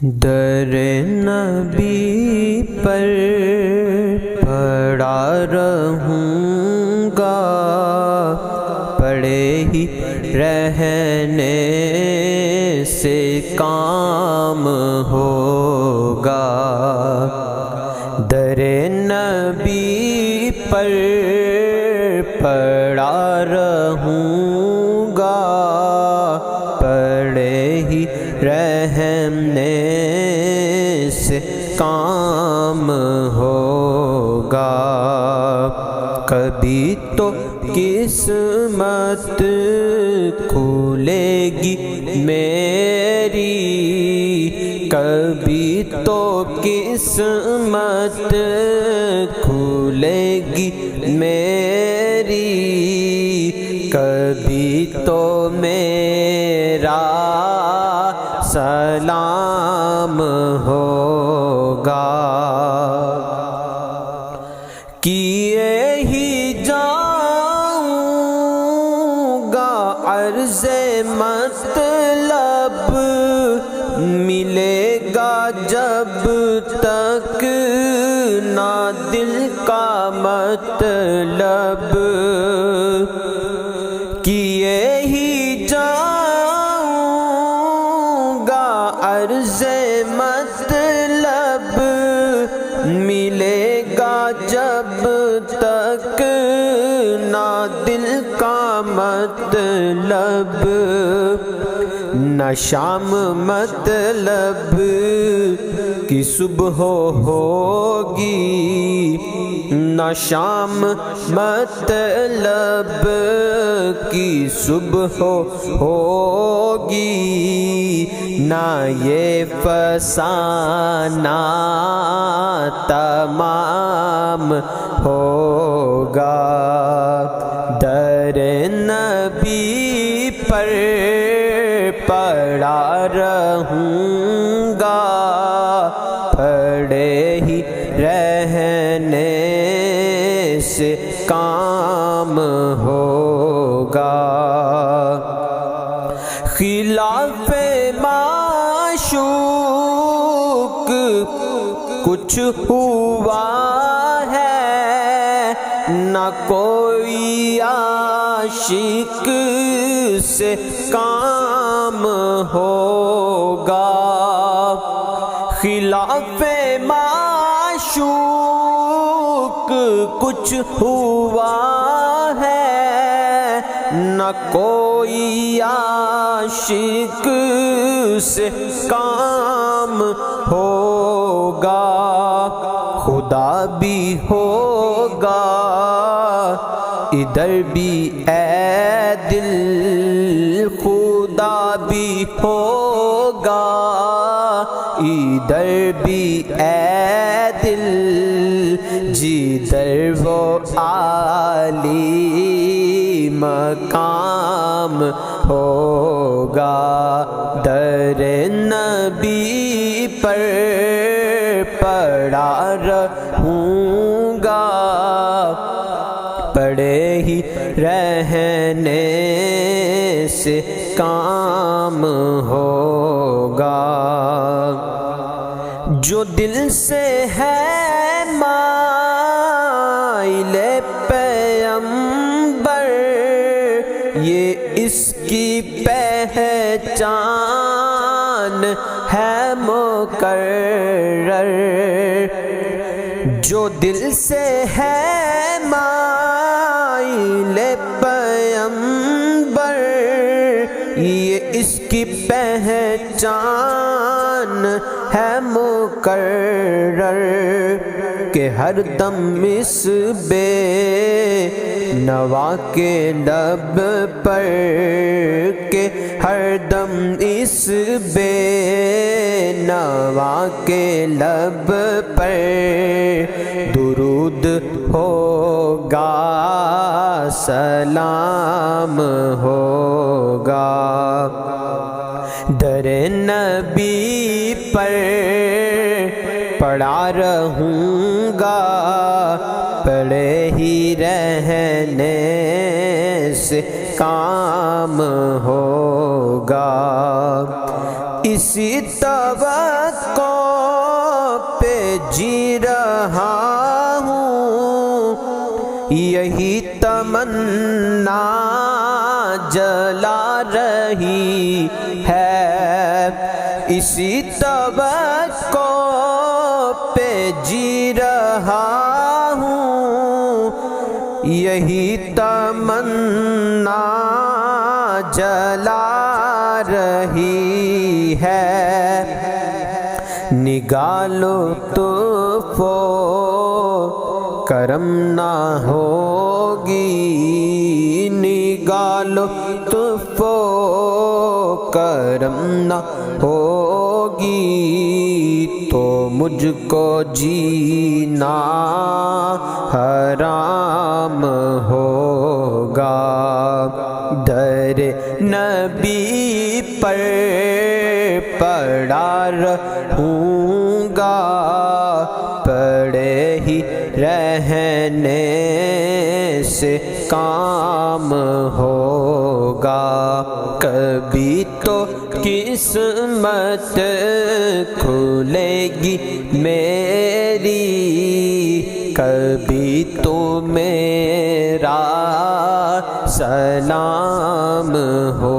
در نبی پر پڑا رہوں گا، پڑے ہی رہنے سے کام ہوگا۔ در نبی پر پڑا رہوں گا، پڑے ہی رہنے سے کام ہوگا۔ کبھی تو قسمت کھلے گی میری، کبھی تو قسمت کھلے گی میری، کبھی تو میرا سلام ہوگا۔ کیے ہی جاؤں گا عرض مطلب، ملے گا جب تک نہ دل کا مطلب۔ کیے ہی جاؤں گا عرض مطلب، ملے گا جب تک نہ دل کا مطلب۔ نہ شام مطلب کی صبح ہوگی، نہ شام مطلب کی صبح ہوگی، نہ یہ فسانہ تمام ہوگا۔ در نبی پر پڑا رہوں گا، پڑے ہی رہنے سے کام ہوگا۔ خلاف معشوق کچھ ہوا ہے، نہ کوئی عاشق سے کام ہوگا۔ خلاف معشوق کچھ ہوا ہے، نہ کوئی عاشق سے کام ہوگا۔ خدا بھی ہوگا ادھر بھی اے دل، خدا بھی ہوگا ادھر بھی اے دل، جدھر وہ عالی مقام ہوگا۔ در نبی پر پڑا رہوں گا، پڑے ہی رہنے سے کام ہوگا۔ جو دل سے ہے مائل پیغمبر، یہ اس کی پہچان ہے مقرر۔ جو دل سے ہے مائل پیغمبر، یہ اس کی پہچان ہے مقرر، کہ ہر دم اس بے نوا کے لب پر، کہ ہر دم اس بے نوا کے لب پر درود ہوگا، سلام ہوگا۔ در نبی پر پڑا رہوں گا، پڑے ہی رہنے سے کام ہوگا۔ اسی توقع پہ جی رہا ہوں، یہی تمنا جلا رہی ہے، اسی توقع پہ جی رہا ہوں، یہی تمنا جلا رہی ہے۔ نگاہ لطف و کرم نہ ہوگی، نگاہ لطف و کرم نہ ہوگی تو مجھ کو جینا حرام ہوگا۔ در نبی پر پڑا رہوں گا، پڑے ہی رہنے سے کام ہوگا۔ کبھی تو قسمت کھلے گی میری، کبھی تو میرا سلام ہو